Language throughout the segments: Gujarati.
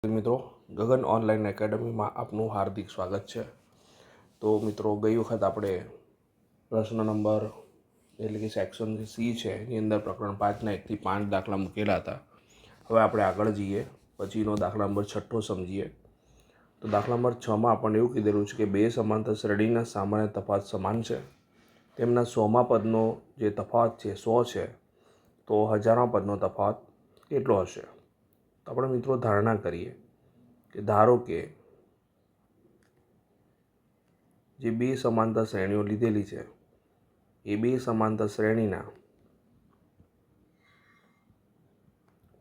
મિત્રો, ગગન ઓનલાઈન એકેડમીમાં આપનું હાર્દિક સ્વાગત છે. તો મિત્રો, ગઈ વખત આપણે પ્રશ્ન નંબર એટલે કે સેક્શન સી છે એની અંદર પ્રકરણ 5ના 1 થી 5 દાખલા મૂકેલા હતા. હવે આપણે આગળ જઈએ, પછીનો દાખલા નંબર 6 સમજીએ. તો દાખલા નંબર 6માં આપણને એવું કીધેલું છે કે બે સમાંતર શ્રેણીના સામાન્ય તફાવત સમાન છે. તેમના 100મા પદનો જે તફાવત છે 100 છે, તો 1000મા પદનો તફાવત કેટલો હશે? તો આપણે મિત્રો ધારણા કરીએ કે ધારો કે જે બે સમાંતર શ્રેણીઓ લીધેલી છે એ બે સમાંતર શ્રેણીના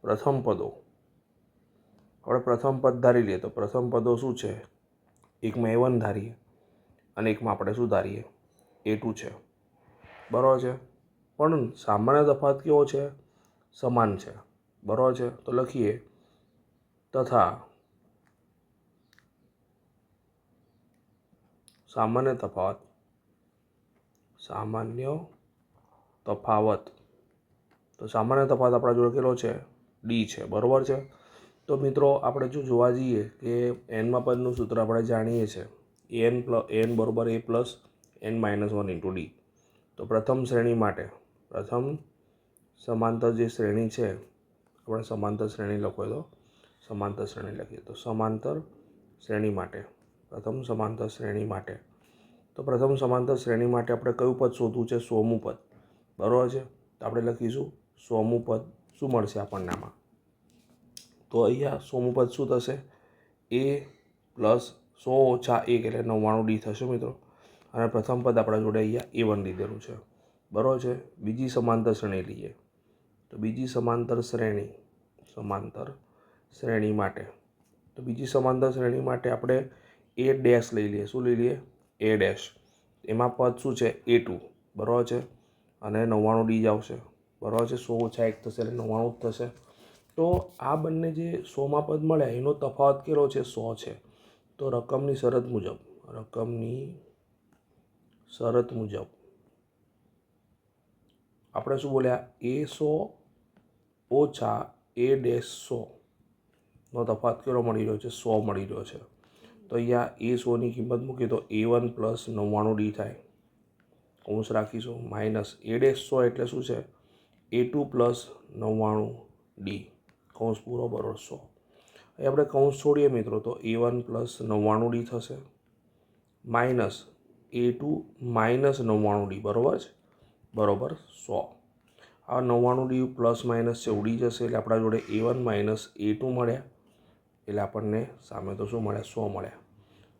પ્રથમ પદો, આપણે પ્રથમ પદ ધારી લઈએ. તો પ્રથમ પદો શું છે? એકમાં A1 ધારીએ અને એકમાં આપણે શું ધારીએ? A2 છે. બરાબર છે. પણ સામાન્ય તફાવત કેવો છે? સમાન છે. બરાબર છે. તો લખીએ તથા સામાન્ય તફાવત તો સામાન્ય તફાવત આપણા જોડે કેટલો છે? D છે. બરાબર છે. તો મિત્રો, આપણે જો જોવા જઈએ કે એનમાં પદનું સૂત્ર આપણે જાણીએ છીએ, an બરાબર a plus n minus 1 into D. તો પ્રથમ શ્રેણી માટે, પ્રથમ સમાંતર જે શ્રેણી છે, આપણે સમાંતર શ્રેણી લખો તો સમાંતર શ્રેણી લખીએ. તો સમાંતર શ્રેણી માટે, પ્રથમ સમાંતર શ્રેણી માટે, તો પ્રથમ સમાંતર શ્રેણી માટે આપણે કયું પદ શોધવું છે? 100મું પદ. બરાબર છે. તો આપણે લખીશું 100મું પદ. શું મળશે આપણને આમાં? તો અહીંયા 100મું પદ શું થશે? a પ્લસ 100 ઓછા 1 એટલે 99D થશે મિત્રો. અને પ્રથમ પદ આપણા જોડે અહીંયા A1 લીધેલું છે. બરાબર છે. બીજી સમાંતર શ્રેણી લઈએ. તો બીજી સમાંતર શ્રેણી માટે, તો બીજી સમાંતર શ્રેણી માટે આપણે A ડેશ લઈ લઈએ. શું લઈ લઈએ? A dash. એમાં પદ શું છે? A2. બરાબર છે. અને 99D જ આવશે. બરાબર છે. 100 ઓછા 1 થશે એટલે 99 જ થશે. તો આ બંને જે 100મા પદ મળ્યા એનો તફાવત કેટલો છે? 100 છે. તો રકમની શરત મુજબ આપણે શું બોલ્યા? A100 ઓછા A ડેશ 100નો તફાવત કેટલો મળી રહ્યો છે? 100 મળી રહ્યો છે. તો અહીંયા A100ની કિંમત મૂકીએ તો A1 પ્લસ 99D થાય. કૌંસ રાખીશું. માઇનસ A ડેશ 100 એટલે શું છે? A2 plus 99D. કૌંસ પૂરો. બરોબર 100. અહીં આપણે કૌંસ છોડીએ મિત્રો તો A1 પ્લસ 99D થશે. Minus A2 minus 99D. બરાબર છે. બરાબર 100. આ 99D પ્લસ માઇનસ છે ઉડી જશે એટલે આપણા જોડે A1 માઇનસ A2 મળ્યા. એટલે આપણને સામે તો શું મળ્યા? 100 મળ્યા.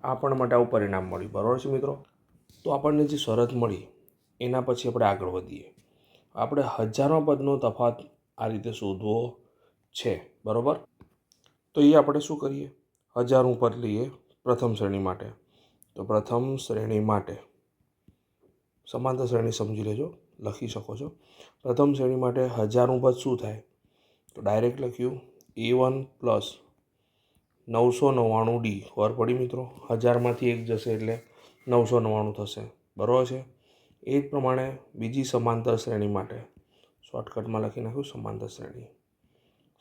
આ આપણા માટે આવું પરિણામ મળ્યું. બરાબર છે મિત્રો. તો આપણને જે શરત મળી એના પછી આપણે આગળ વધીએ. આપણે 1000મા પદનો તફાવત આ રીતે શોધવો છે. બરાબર. તો એ આપણે શું કરીએ? 1000મું પદ લઈએ પ્રથમ શ્રેણી માટે. તો પ્રથમ શ્રેણી માટે સમાંતર શ્રેણી સમજી લેજો, લખી શકો છો. પ્રથમ શ્રેણી માટે 1000મું પદ શું થાય? તો ડાયરેક્ટ લખ્યું A1 પ્લસ 999D. ખબર પડી મિત્રો? 1000માંથી 1 જશે એટલે 999 થશે. બરાબર છે. એ જ પ્રમાણે બીજી સમાંતર શ્રેણી માટે શોર્ટકટમાં લખી નાખ્યું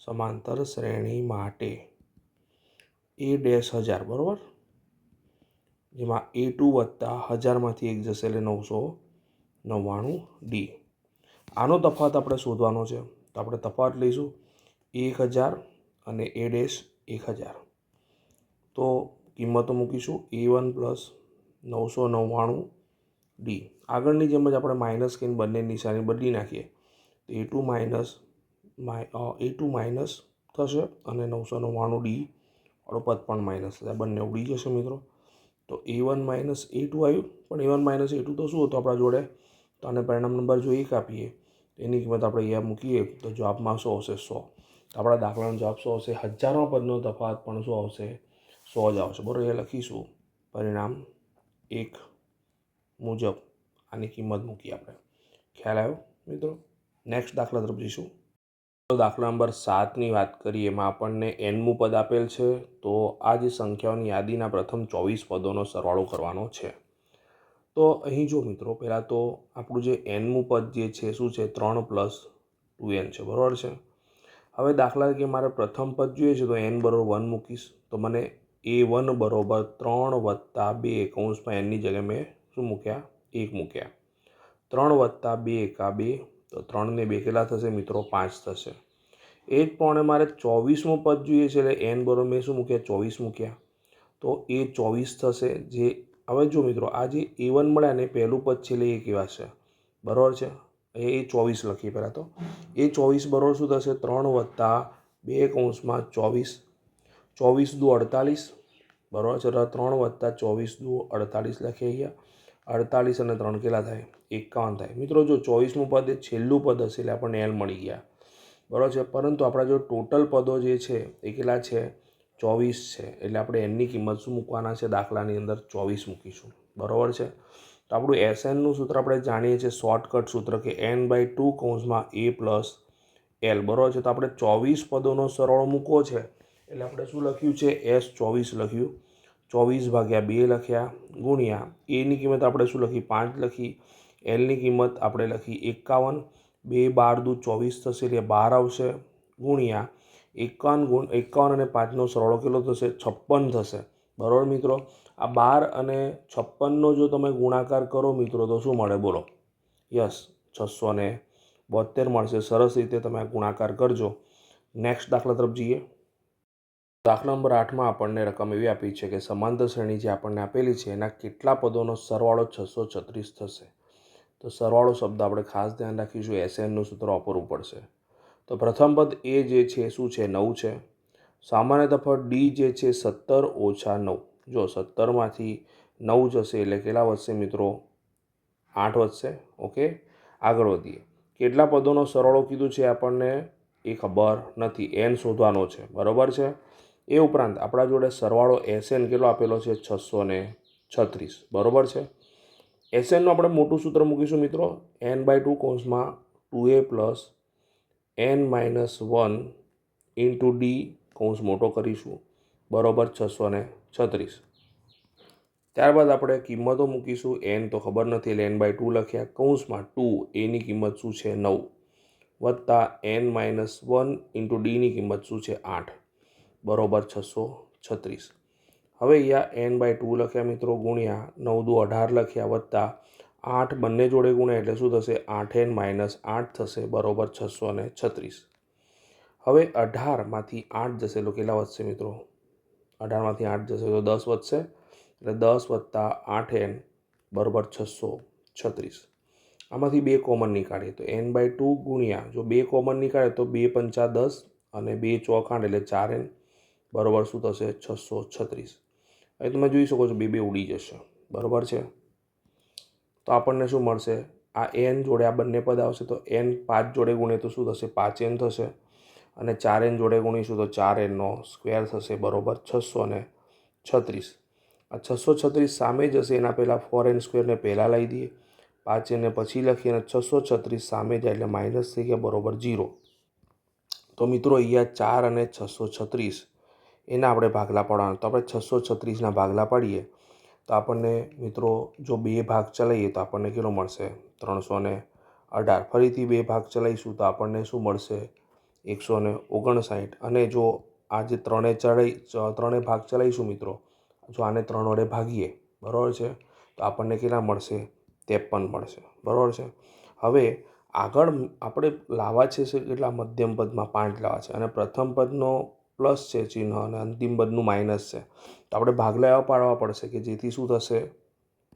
સમાંતર શ્રેણી માટે A ડેશ 1000. બરાબર. જેમાં A2 વત્તા 1000માંથી 1 જશે એટલે 999D. આનો તફાવત આપણે શોધવાનો છે. તો આપણે તફાવત લઈશું 1000 અને A ડેશ 1000. તો કિંમતો મૂકીશું A1 પ્લસ 999D. આગળની જેમ જ આપણે માઇનસ કરીને બંને નિશાની બદલી નાખીએ તો A2 માઇનસ થશે અને 999D વાળો પદ પણ માઇનસ થશે. બંને ઉડી જશે મિત્રો. તો A1 માઇનસ A2 આવ્યું. પણ A1 માઇનસ A2 તો શું હતું આપણા જોડે? તો આને પરિણામ નંબર જો 1 આપીએ તો એની કિંમત આપણે અહીંયા મૂકીએ તો જવાબમાં શું આવશે? 100. તો આપણા દાખલાનો જવાબ શું આવશે? 1000મા પદનો તફાવત પણ શું આવશે? 100 જ આવશે. બરાબર. એ લખીશું પરિણામ 1 મુજબ આની કિંમત મૂકી આપણે. ખ્યાલ આવ્યો મિત્રો? નેક્સ્ટ દાખલા તરફ જઈશું. તો દાખલા નંબર 7ની વાત કરીએ. એમાં આપણને nમું પદ આપેલ છે. તો આ જે સંખ્યાઓની યાદીના પ્રથમ 24 પદોનો સરવાળો કરવાનો છે. તો અહીં જો મિત્રો, પહેલાં તો આપણું જે nમું પદ જે છે શું છે? 3 પ્લસ 2n છે. બરાબર છે. હવે દાખલા તરીકે મારે પ્રથમ પદ જોઈએ છે તો n બરાબર 1 મૂકીશ તો મને a1 બરાબર 3 વત્તા 2 કૌંસમાં એનની જગ્યાએ મેં શું મૂક્યા 1 મૂક્યા 3 વત્તા 2 એકા 2 તો 3 ને 2 કેટલા થશે મિત્રો 5 થશે। એ જ પ્રમાણે મારે 24મું પદ જોઈએ છે એટલે n બરાબર મેં શું મૂક્યા 24 મૂક્યા તો એ 24 થશે। જે હવે જો મિત્રો આ જે a1 મળ્યા ને પહેલું પદ છે એટલે એ કેવા છે બરાબર છે એ 24 લખીએ પહેલાં તો એ 24 બરાબર શું થશે 3 વત્તા 2 કૌંસમાં 24 24 દુ 48 બરાબર છે એટલે 3 વત્તા 24 દુ 48 લખીએ અહીંયા 48 અને 3 કેટલા થાય 51 થાય। મિત્રો જો 24મું પદ એ છેલ્લું પદ હશે એટલે આપણને l મળી ગયા બરાબર છે, પરંતુ આપણા જો ટોટલ પદો જે છે એ કેટલા છે 24 છે એટલે આપણે એનની કિંમત શું મૂકવાના છે દાખલાની અંદર 24 મૂકીશું બરાબર છે। તો આપણું SNનું સૂત્ર આપણે જાણીએ છીએ શોર્ટકટ સૂત્ર કે n/2 કૌંસમાં a પ્લસ l બરાબર છે। તો આપણે 24 પદોનો સરવાળો મૂકવો છે એટલે આપણે શું લખ્યું છે S24 લખ્યું 24 ભાગ્યા 2 લખ્યા ગુણ્યા એની કિંમત આપણે શું લખી 5 લખી એલની કિંમત આપણે લખી 51 2 12 દુ 24 થશે એટલે 12 આવશે ગુણ્યા 51 અને 5નો સરવાળો કેટલો થશે 56 થશે બરાબર મિત્રો। આ 12 અને 56નો જો તમે ગુણાકાર કરો મિત્રો તો શું મળે બોલો યસ 672 મળશે। સરસ રીતે તમે આ ગુણાકાર કરજો। નેક્સ્ટ દાખલા તરફ જઈએ। દાખલા નંબર 8માં આપણને રકમ એવી આપી છે કે સમાંતર શ્રેણી જે આપણને આપેલી છે એના કેટલા પદોનો સરવાળો 636 થશે। તો સરવાળો શબ્દ આપણે ખાસ ધ્યાન રાખીશું SNનું સૂત્ર વાપરવું પડશે। તો પ્રથમ પદ એ જે છે શું છે 9 છે, સામાન્ય તફાવત ડી જે છે 17 ઓછા 9 જો 17માંથી 9 જશે એટલે કેટલા વધશે મિત્રો 8 વધશે। ઓકે આગળ વધીએ। કેટલા પદોનો સરવાળો કીધું છે આપણને એ ખબર નથી, n શોધવાનો છે બરાબર છે। એ ઉપરાંત આપણા જોડે સરવાળો SN કેટલો આપેલો છે 636 બરાબર છે। SNનું આપણે મોટું સૂત્ર મૂકીશું મિત્રો n/2 કૌંસમાં 2a plus n-1 into D કૌંસ મોટો કરીશું બરાબર 636। ત્યારબાદ આપણે કિંમતો મૂકીશું n તો ખબર નથી એટલે n/2 લખ્યા કૌંસમાં 2 એની કિંમત શું છે 9 વત્તા n-1 ઇન્ટુ ડીની કિંમત શું છે 8 બરાબર 636। હવે અહીંયા n/2 લખ્યા મિત્રો ગુણ્યા 9 દુ 18 લખ્યા વત્તા 8 બંને જોડે ગુણ્યા એટલે શું થશે 8n - 8 થશે બરાબર 636। હવે 18માંથી 8 જશે એટલે કેટલા વધશે મિત્રો 18માંથી 8 જશે તો 10 વધશે એટલે 10 વત્તા 8n બરાબર 636। આમાંથી 2 કોમન નીકાળીએ તો n/2 ગુણ્યા જો 2 કોમન નીકાળે તો 2 પંચા 10 અને 2 ચોક 8 એટલે 4n બરાબર શું થશે 636। હવે તમે જોઈ શકો છો 2 ઉડી જશે બરાબર છે। તો આપણને શું મળશે આ n જોડે આ બંને પદ આવશે તો n 5 જોડે ગુણે તો શું થશે 5n થશે અને 4n જોડે ગુણીશું તો 4nનો સ્ક્વેર થશે બરાબર 636। આ 636 સામે જશે એના પહેલાં 4n સ્ક્વેરને પહેલાં લઈ દઈએ 5n પછી લખીએ અને 636 સામે જાય એટલે માઇનસ થઈ ગયા બરાબર 0। તો મિત્રો અહીંયા 4 અને 636 એના આપણે ભાગલા પાડવાના તો આપણે 636ના ભાગલા પાડીએ તો આપણને મિત્રો જો 2 ભાગ ચલાવીએ તો આપણને કેટલો મળશે 318। ફરીથી 2 ભાગ ચલાવીશું તો આપણને શું મળશે 159। અને જો આ જે ત્રણે ભાગ ચલાવીશું મિત્રો જો આને 3 વડે ભાગીએ બરાબર છે તો આપણને કેટલા મળશે 53 મળશે બરાબર છે। હવે આગળ આપણે લાવવા છે કેટલા મધ્યમ પદમાં 5 લાવવા છે અને પ્રથમ પદનો પ્લસ છે ચિહ્ન અને અંતિમ પદનું માઇનસ છે તો આપણે ભાગલા એવા પાડવા પડશે કે જેથી શું થશે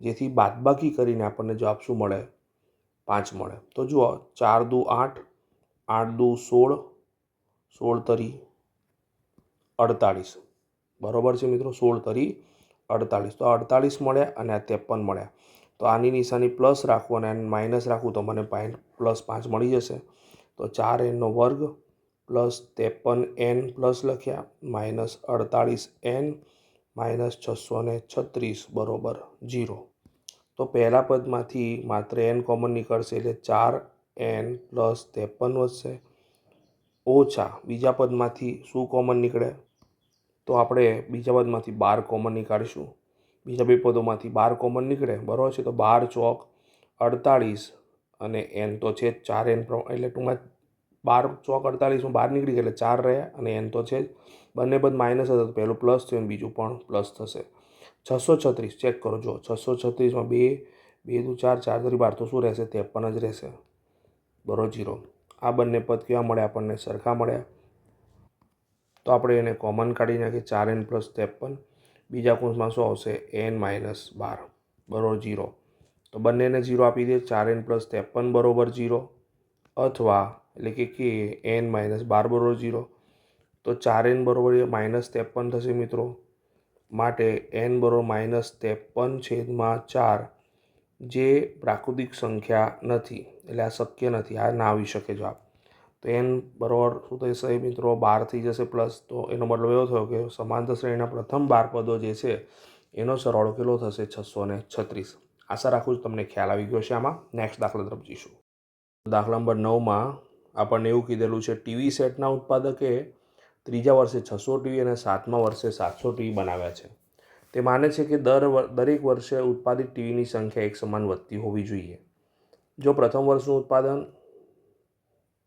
જેથી બાદબાકી કરીને આપણને જવાબ શું મળે 5 મળે। તો જુઓ 4 દુ 8 8 દુ 16 16 તરી 48 બરાબર છે મિત્રો 16 તરી 48 તો 48 મળ્યા અને આ 53 મળ્યા તો આની નિશાની પ્લસ રાખવું અને માઇનસ રાખવું તો મને +5 મળી જશે। તો 4nનો વર્ગ પ્લસ 53n પ્લસ લખ્યા માઇનસ 48n માઇનસ 636 બરાબર 0। તો પહેલા પદમાંથી માત્ર n કોમન નીકળશે એટલે 4n પ્લસ 53 વધશે ઓછા બીજા પદમાંથી શું કોમન નીકળે તો આપણે બીજા પદમાંથી 12 કોમન નીકાળીશું બીજા 2 પદોમાંથી 12 કોમન નીકળે બરાબર છે। તો 12 ચોક 48 અને n તો છે 4n એટલે ટૂંકમાં 12 ચોક 48 બહાર નીકળી ગયા એટલે 4 રહ્યા અને એન તો છે જ. બંને પદ માઇનસ હતા તો પહેલું પ્લસ થયું અને બીજું પણ પ્લસ થશે. 636 ચેક કરો. જો 636માં 2 2 દુ 4 4 તરી 12 તો શું રહેશે? 53 જ રહેશે. બરોબર 0. આ બંને પદ કેવા મળ્યા આપણને? સરખા મળ્યા. તો આપણે એને કોમન કાઢી નાખીએ. 4n + 53. બીજા કૌંસમાં શું આવશે? n - 12 બરોબર 0. તો બંનેને 0 આપી દે. 4n + 53 બરોબર 0 અથવા એટલે કે n - 12 બરોબર 0. તો 4n બરોબર -53 થશે મિત્રો. માટે n બરોબર -53/4 જે પ્રાકૃતિક સંખ્યા નથી, એટલે આ શક્ય નથી, આ ના આવી શકે જવાબ. તો n બરોબર શું થશે મિત્રો? 12 થઈ જશે પ્લસ. તો એનો મતલબ એવો થયો કે સમાંતર શ્રેણીના પ્રથમ 12 પદો જે છે એનો સરવાળો કેટલો થશે? 636. આશા રાખું છું તમને ખ્યાલ આવી ગયો છે. આમાં નેક્સ્ટ દાખલા તરફ જઈશું. દાખલા નંબર 9માં આપણને એવું કીધેલું છે, ટીવી સેટના ઉત્પાદકે ત્રીજા વર્ષે 600 ટીવી અને 7મા વર્ષે 700 ટીવી બનાવ્યા છે. તે માને છે કે દરેક વર્ષે ઉત્પાદિત ટીવીની સંખ્યા એક સમાન વધતી હોવી જોઈએ. જો પ્રથમ વર્ષનું ઉત્પાદન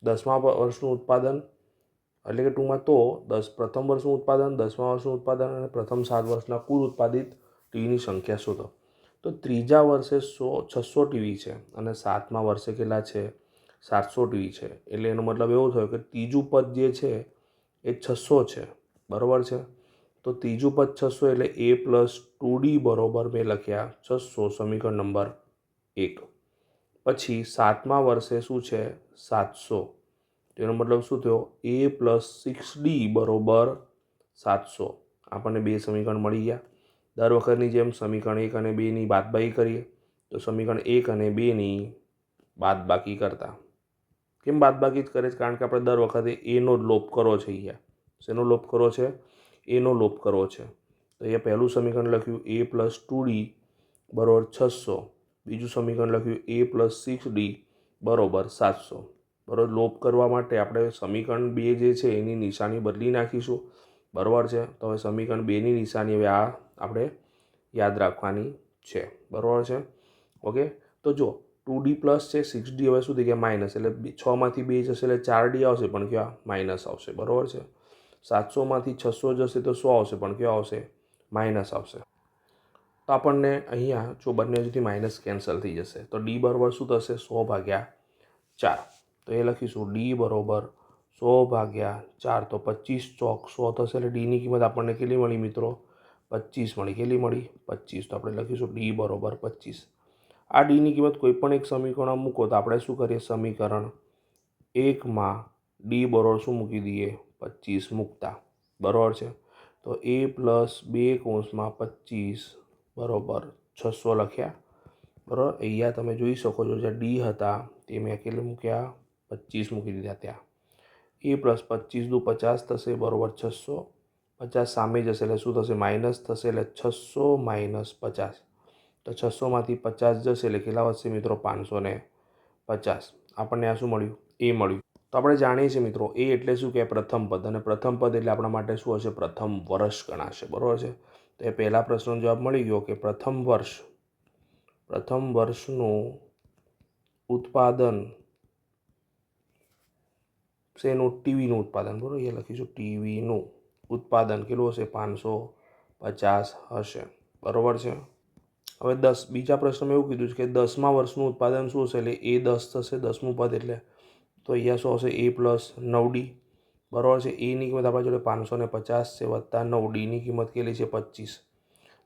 10મા વર્ષનું ઉત્પાદન એટલે કે ટૂંકમાં તો પ્રથમ વર્ષનું ઉત્પાદન, 10મા વર્ષનું ઉત્પાદન અને પ્રથમ 7 વર્ષના કુલ ઉત્પાદિત ટીવીની સંખ્યા શોધો. તો ત્રીજા વર્ષે 600 ટીવી છે અને 7મા વર્ષે કેટલા છે? 700 ટીવી છે. એટલે એનો મતલબ એવો થયો કે ત્રીજું પદ જે છે એ 600 છે. બરાબર છે. તો ત્રીજું પદ 600 એટલે a + 2d બરોબર મેં લખ્યા 600, સમીકરણ નંબર 1. પછી 7મા વર્ષે શું છે? 700. તેનો મતલબ શું થયો? a + 6d બરોબર 700. આપણને 2 સમીકરણ મળી ગયા. દર વખતની જેમ સમીકરણ 1 અને 2ની બાદબાકી કરીએ. તો સમીકરણ 1 અને 2ની બાદબાકી કરતા. કેમ બાદબાકી જ કરે છે? કારણ કે આપણે દર વખતે એનો જ લોપ કરવો છે. અહીંયા શેનો લોપ કરવો છે? એનો લોપ કરવો છે. તો અહીંયા પહેલું સમીકરણ લખ્યું a + 2d બરોબર 600. બીજું સમીકરણ લખ્યું a + 6d બરોબર 700. બરોબર. લોપ કરવા માટે આપણે સમીકરણ 2 જે છે એની નિશાની બદલી નાખીશું. બરાબર છે. તો હવે સમીકરણ 2ની નિશાની હવે આ આપણે યાદ રાખવાની છે. બરાબર છે. ઓકે. તો જો 2d પ્લસ છે, 6d હવે શું થઈ ગયા? માઇનસ. એટલે 6માંથી 2 જશે એટલે 4d આવશે, પણ કેવા? માઇનસ આવશે. બરાબર છે. 700માંથી 600 જશે તો 100 આવશે, પણ કેવા આવશે? માઇનસ આવશે. તો આપણને અહીંયા જો બંને હજુથી માઇનસ કેન્સલ થઈ જશે. તો d બરાબર શું થશે? 100/4. તો એ લખીશું d બરાબર 100/4. તો 25 ચોક 100 થશે એટલે ડીની કિંમત આપણને કેટલી મળી મિત્રો? 25 મળી. કેટલી મળી? 25. તો આપણે લખીશું d બરાબર 25. આ ડીની કિંમત કોઈ પણ એક સમીકરણમાં મૂકો તો આપણે શું કરીએ? સમીકરણ 1માં d બરોબર શું મૂકી દઈએ? 25 મૂકતા. બરાબર છે. તો a + 2/25 બરોબર 600 લખ્યા. બરાબર. અહીંયા તમે જોઈ શકો છો જે ડી હતા તે મેં કેટલે મૂક્યા? 25 મૂકી દીધા ત્યાં. a + 25 દુ 50 થશે બરોબર 600. 50 સામે જશે એટલે શું થશે? માઇનસ થશે એટલે 600 - 50. તો 600માંથી 50 જશે એટલે કેટલા વધશે મિત્રો? 550. આપણને આ શું મળ્યું? એ મળ્યું. તો આપણે જાણીએ છીએ મિત્રો એ એટલે શું કે પ્રથમ પદ, અને પ્રથમ પદ એટલે આપણા માટે શું હશે? પ્રથમ વર્ષ ગણાશે. બરાબર છે. તો એ પહેલા પ્રશ્નનો જવાબ મળી ગયો કે પ્રથમ વર્ષનું ઉત્પાદન શેનું? ટીવીનું ઉત્પાદન. બરાબર. એ લખીશું ટીવીનું ઉત્પાદન કેટલું હશે? 550 હશે. બરાબર છે. હવે બીજા પ્રશ્નમાં એવું કીધું છે કે 10મા વર્ષનું ઉત્પાદન શું હશે? એટલે એ 10 થશે 10મું પદ એટલે. તો અહીંયા શું આવશે? a + 9d. બરાબર છે. એની કિંમત આપણા જોડે 550 છે વત્તા 9. ડીની કિંમત કેટલી છે? 25.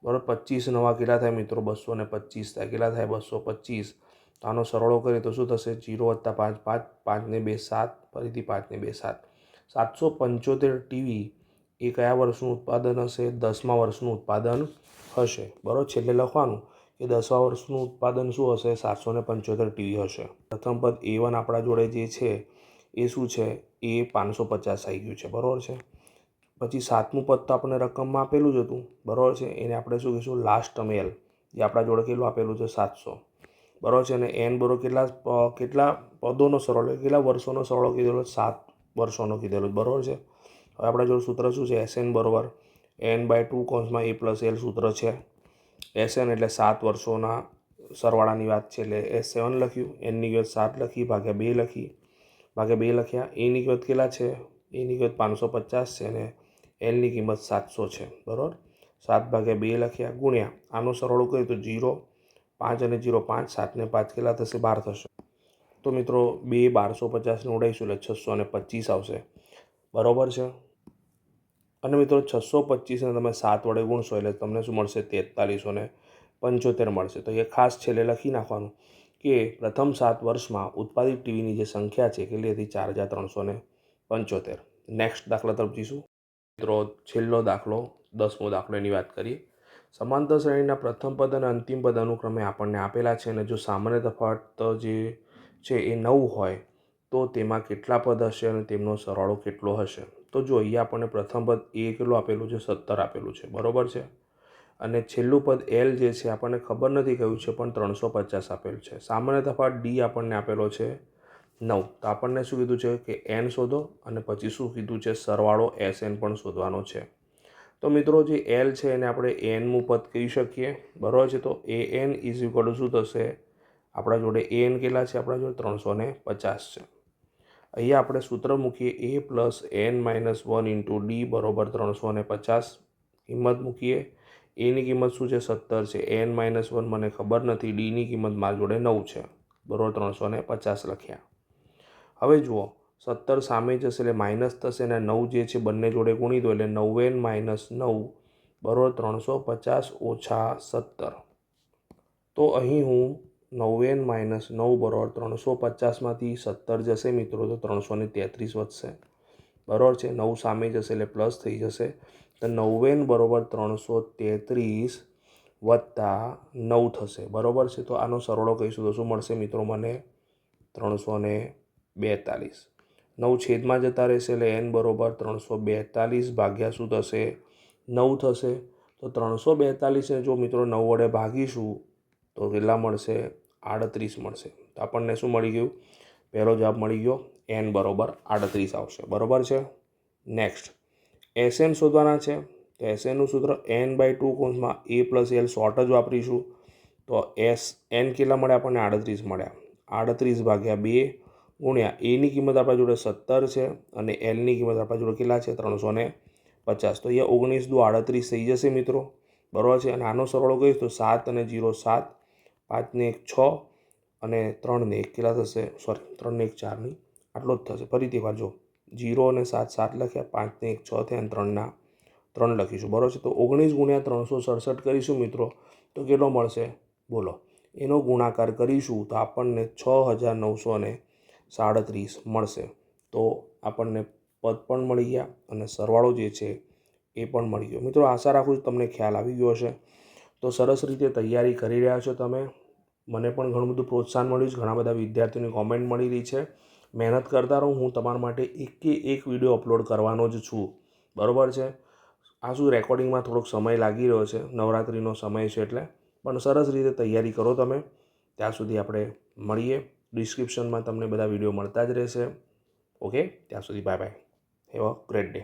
બરાબર. 25 નવા કેટલા થાય મિત્રો? 225 થાય. કેટલા થાય? 225. તો આનો સરવાળો કરીએ તો શું થશે? 0 + 5 5, 5 ને 2 7, ફરીથી 5 ને 2 7. 775 ટીવી એ કયા વર્ષનું ઉત્પાદન હશે? 10મા વર્ષનું ઉત્પાદન હશે. બરાબર. છેલ્લે લખવાનું કે 10મા વર્ષનું ઉત્પાદન શું હશે? 775 ટીવી હશે. પ્રથમ પદ a1 આપણા જોડે જે છે એ શું છે? એ 550 આવી ગયું છે. બરાબર છે. પછી 7મું પદ તો આપણને રકમમાં આપેલું જ હતું. બરાબર છે. એને આપણે શું કહીશું? લાસ્ટ ટર્મ l, જે આપણા જોડે કેટલું આપેલું છે? 700. બરાબર છે. અને n બરોબર કેટલા પદોનો સરવાળો, કેટલા વર્ષોનો સરવાળો કીધેલો? 7 વર્ષોનો કીધેલો. બરાબર છે. હવે આપણા જોડે સૂત્ર શું છે? Sn બરોબર n/2 કૌંસમાં a + l સૂત્ર છે. Sn એટલે 7 વર્ષોના સરવાળાની વાત છે એટલે S7 લખ્યું. nની કિંમત 7 લખી, ભાગ્યા 2 લખી. ભાગે 2 લખ્યા. એની કિંમત કેટલા છે? એની કિંમત 550 છે અને એલની કિંમત 700 છે. બરાબર, 7 ભાગે 2 લખ્યા ગુણ્યા આનો સરવાળો કરીએ તો 0, 5 અને 0 5, 7 ને 5 કેટલા થશે? 12 થશે. તો મિત્રો 2 1250ને ઉડાઈશું એટલે 625 આવશે. બરાબર છે. અને મિત્રો 625ને તમે 7 વડે ગુણશો એટલે તમને શું મળશે? 4375 મળશે. તો એ ખાસ છેલ્લે લખી નાખવાનું કે પ્રથમ 7 વર્ષમાં ઉત્પાદિત ટીવીની જે સંખ્યા છે કેટલી હતી? 4375. નેક્સ્ટ દાખલા તરફ જઈશું. મિત્રો છેલ્લો દાખલો 10મો દાખલો એની વાત કરીએ. સમાંતર શ્રેણીના પ્રથમ પદ અને અંતિમ પદ અનુક્રમે આપણને આપેલા છે અને જો સામાન્ય તફાવત જે છે એ 9 હોય તો તેમાં કેટલા પદ હશે અને તેમનો સરવાળો કેટલો હશે? તો જો અહીંયા આપણને પ્રથમ પદ એ કેટલું આપેલું છે? 17 આપેલું છે. બરાબર છે. અને છેલ્લું પદ એલ જે છે આપણને ખબર નથી કયું છે પણ 350 આપેલું છે. સામાન્ય તફાવત ડી આપણને આપેલો છે 9. તો આપણને શું કીધું છે કે એન શોધો અને પછી શું કીધું છે? સરવાળો એસ એન પણ શોધવાનો છે. તો મિત્રો જે એલ છે એને આપણે એનનું પદ કહી શકીએ. બરાબર છે. તો A N is equal to શું થશે? આપણા જોડે એ એન કેટલા છે? આપણા જોડે 350 છે. અહીંયા આપણે સૂત્ર મૂકીએ એ પ્લસ એન -1 ઇન્ટુ ડી બરાબર 350. કિંમત મૂકીએ. એની કિંમત શું છે? 17 છે. એન -1 મને ખબર નથી. ડીની કિંમત મારી જોડે 9 છે. બરાબર, 350 લખ્યા. હવે જુઓ 17 સામે જશે એટલે માઇનસ થશે અને 9 જે છે બંને જોડે ગુણી દો એટલે 9n - 9 બરાબર 350 ઓછા 17. તો અહીં હું 9n - 9 બરાબર 350માંથી 17 જશે મિત્રો તો 333 વધશે. બરાબર છે. 9 સામે જશે એટલે પ્લસ થઈ જશે. તો 9n બરાબર 333 વત્તા 9 થશે. બરાબર છે. તો આનો સરવાળો કહીશું તો શું મળશે મિત્રો મને? 342. 9 છેદમાં જતા રહેશે એટલે n બરાબર 342 ભાગ્યા શું થશે? 9 થશે. તો 342ને જો મિત્રો 9 વડે ભાગીશું તો કેટલા મળશે? 38 મળશે. તો આપણને શું મળી ગયું? પહેલો જવાબ મળી ગયો. n બરાબર 38 આવશે. બરાબર છે. નેક્સ્ટ એસએન શોધવાના છે. તો એસએનનું સૂત્ર n/2 કૌંસમાં a પ્લસ એલ શોર્ટ જ વાપરીશું. તો એન કેટલા મળ્યા આપણને? 38 મળ્યા. 38 ભાગ્યા 2 ગુણ્યા એની કિંમત આપણા જોડે 17 છે અને એલની કિંમત આપણા જોડે કેટલા છે? 350. તો અહીંયા 19 દુ 38 થઈ જશે મિત્રો. બરાબર છે. અને આનો સરવાળો કહીશ તો 7 અને 0 7, 5 ને 1 6 અને 3 ને 1 કેટલા થશે? 3 ને 1 4 નહીં, આટલો જ થશે. ફરીથી એકવાર જો 0 અને 7 7 લખ્યા, 5 ને 1 6 થયા અને 3ના 3 લખીશું. બરાબર છે. તો 19 ગુણ્યા 367 કરીશું મિત્રો તો કેટલો મળશે? બોલો. એનો ગુણાકાર કરીશું તો આપણને 6937 મળશે. તો આપણને પદ પણ મળી ગયા અને સરવાળો જે છે એ પણ મળી ગયો. મિત્રો આશા રાખું છું તમને ખ્યાલ આવી ગયો હશે. તો સરસ રીતે તૈયારી કરી રહ્યા છો તમે. મને પણ ઘણું બધું પ્રોત્સાહન મળ્યું છે. ઘણા બધા વિદ્યાર્થીઓની કોમેન્ટ મળી રહી છે. મહેનત કરતા રહો. હું તમારા માટે એક વિડીયો અપલોડ કરવાનો જ છું. બરાબર છે. આ શું રેકોર્ડિંગમાં થોડોક સમય લાગી રહ્યો છે. નવરાત્રિનો સમય છે એટલે. પણ સરસ રીતે તૈયારી કરો તમે. ત્યાં સુધી આપણે મળીએ. ડિસ્ક્રિપ્શનમાં તમને બધા વિડીયો મળતા જ રહેશે. ઓકે, ત્યાં સુધી bye bye. Have a great day.